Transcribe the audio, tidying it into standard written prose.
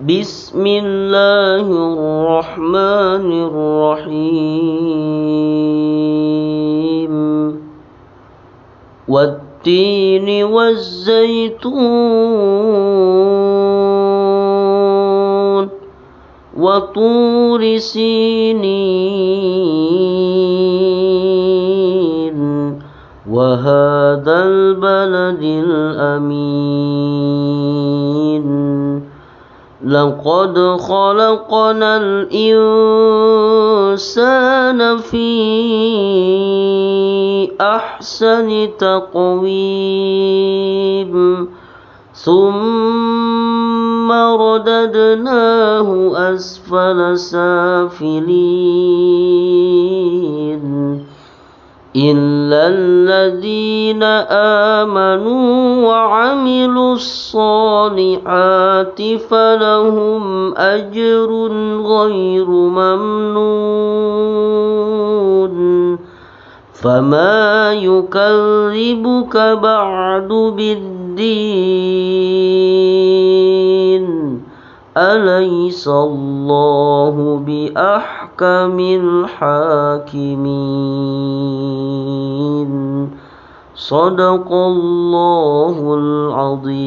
بسم الله الرحمن الرحيم والتين والزيتون وطور سينين وهذا البلد الأمين لقد خلقنا الإنسان في أحسن تقويم ثم رددناه أسفل سافلين إلا الذين آمنوا وعملوا الصالحات فلهم أجر غير ممنون فما يكذبك بعد بالدين أليس الله بأحكم الحاكمين صدق الله العظيم.